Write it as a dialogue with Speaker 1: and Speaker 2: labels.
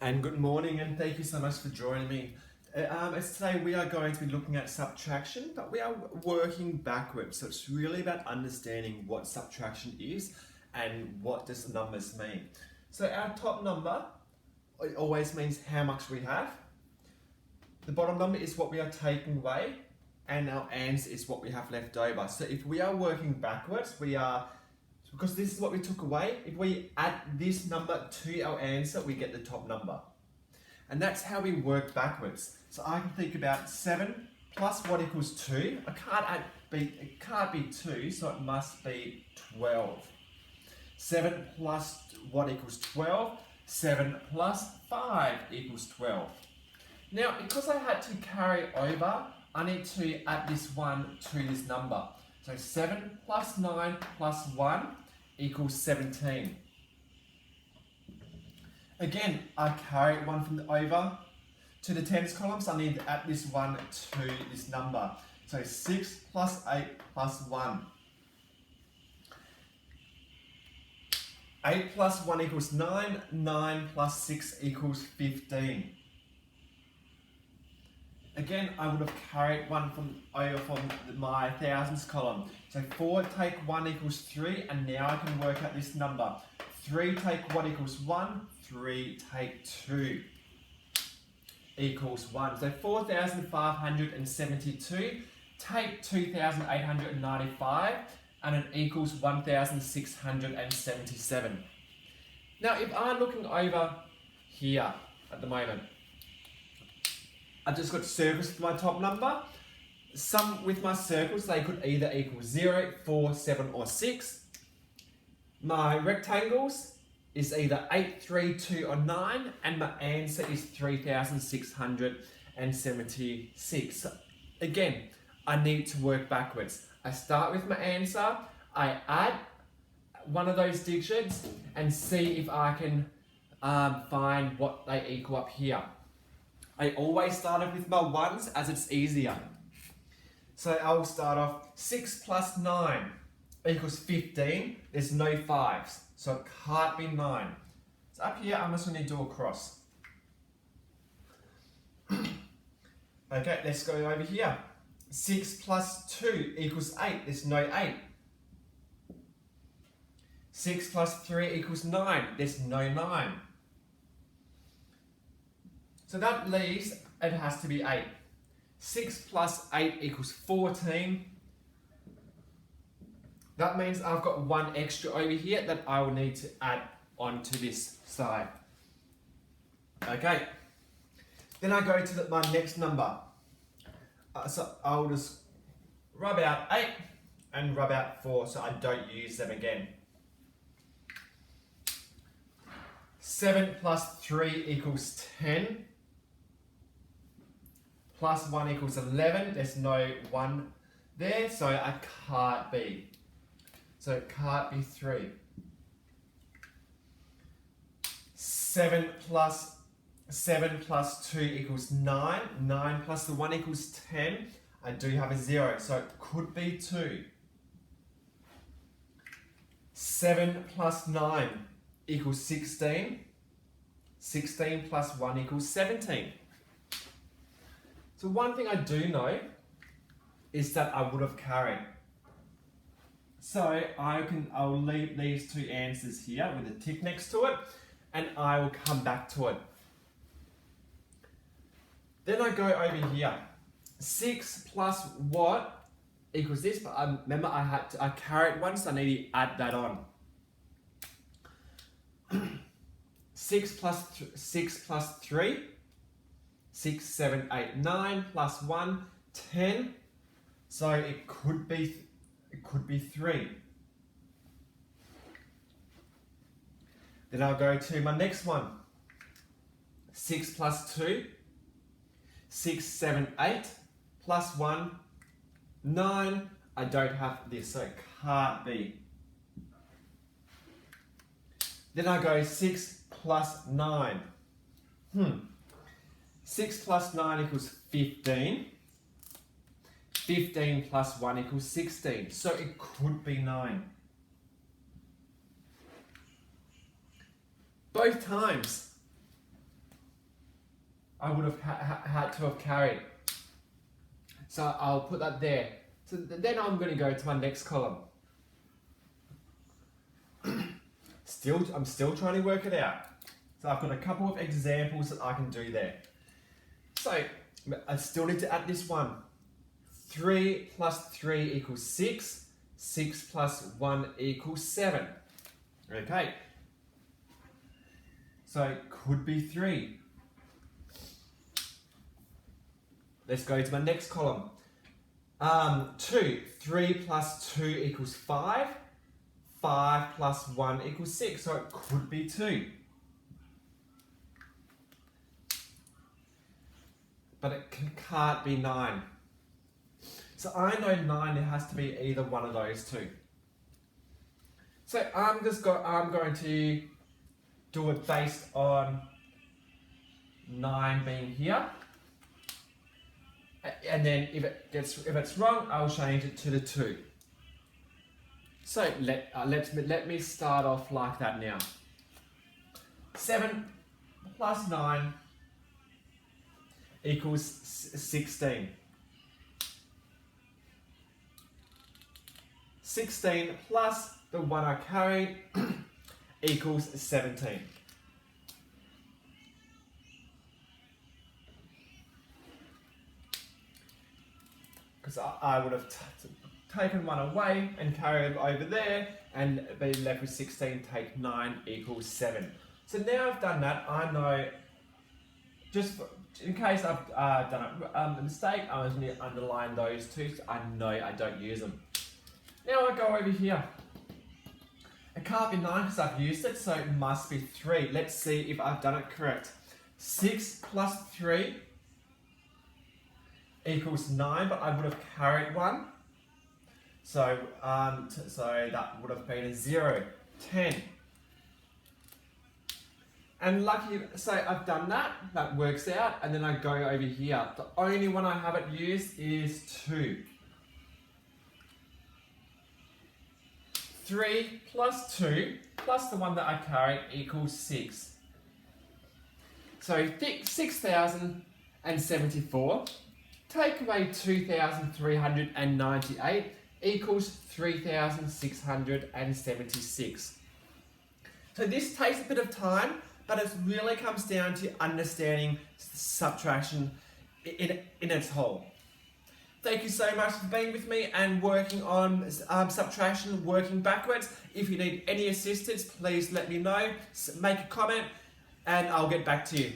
Speaker 1: And good morning, and thank you so much for joining me. As today we are going to be looking at subtraction, but we are working backwards. So it's really about understanding what subtraction is and what does the numbers mean. So our top number, it always means how much we have. The bottom number is what we are taking away, and our answer is what we have left over. So if we are working backwards, because this is what we took away, if we add this number to our answer, we get the top number. And that's how we work backwards. So I can think about 7 plus what equals 2. It can't be 2, so it must be 12. 7 plus what equals 12? 7 plus 5 equals 12. Now, because I had to carry over, I need to add this 1 to this number. So 7 plus 9 plus 1 equals 17. Again, I carry 1 from the over to the tens column, so I need to add this 1 to this number. So 6 plus 8 plus 1. 8 plus 1 equals 9. 9 plus 6 equals 15. Again, I would have carried 1 from my thousands column. So 4 take 1 equals 3, and now I can work out this number. 3 take 1 equals 1, 3 take 2 equals 1. So 4,572 take 2,895, and it equals 1,677. Now, if I'm looking over here at the moment, I've just got circles for my top number. Some with my circles, they could either equal 0, 4, 7, or 6. My rectangles is either 8, 3, 2, or 9, and my answer is 3,676. So again, I need to work backwards. I start with my answer, I add one of those digits, and see if I can find what they equal up here. I always start off with my ones as it's easier. So I'll start off 6 plus 9 equals 15. There's no 5s, so it can't be 9. So up here, I'm just going to do a cross. Okay, let's go over here. 6 plus 2 equals 8. There's no 8. 6 plus 3 equals 9. There's no 9. So that leaves, it has to be 8. 6 plus 8 equals 14. That means I've got 1 extra over here that I will need to add onto this side. Okay. Then I go to my next number. So I'll just rub out 8 and rub out 4 so I don't use them again. 7 plus 3 equals 10. Plus 1 equals 11. There's no 1 there, so I can't be. So it can't be 3. 7 plus 2 equals 9. 9 plus the 1 equals 10. I do have a 0, so it could be 2. 7 plus 9 equals 16. 16 plus 1 equals 17. So one thing I do is that I would have carried. So I'll leave these two answers here with a tick next to it, and I will come back to it. Then I go over here. 6 plus what equals this? But remember I carried 1, so I need to add that on. 6 plus 3. 6, 7, 8, 9 plus 1, 10. So it could be 3. Then I'll go to my next one. 6 plus 2. 6, 7, 8 plus 1, 9. I don't have this, so it can't be. Then I go 6 plus 9. 6 plus 9 equals 15. 15 plus 1 equals 16. So it could be 9. Both times. I would have had to have carried. So I'll put that there. So then I'm going to go to my next column. I'm still trying to work it out. So I've got a couple of examples that I can do there. So I still need to add this one. 3 plus 3 equals 6. 6 plus 1 equals 7. Okay. So it could be 3. Let's go to my next column. 2. 3 plus 2 equals 5. 5 plus 1 equals 6. So it could be 2. But it can't be 9. So I know 9, it has to be either one of those two. So I'm going to do it based on 9 being here. And then if it's wrong, I'll change it to the 2. So let me start off like that now. 7 plus 9 equals 16. 16 plus the one I carried equals 17. Because I would have taken one away and carried it over there and be left with 16, take 9 equals 7. So now I've done that, I know, just in case I've done a mistake, I was going to underline those two, so I know I don't use them. Now I go over here. It can't be 9 because I've used it, so it must be 3. Let's see if I've done it correct. 6 plus 3 equals 9, but I would have carried 1. So, so that would have been a 0. 10. And lucky, so I've done that, that works out, and then I go over here. The only one I haven't used is 2. 3 plus 2 plus the one that I carried equals 6. So 6,074, take away 2,398 equals 3,676. So this takes a bit of time, but it really comes down to understanding subtraction in its whole. Thank you so much for being with me and working on subtraction, working backwards. If you need any assistance, please let me know. Make a comment and I'll get back to you.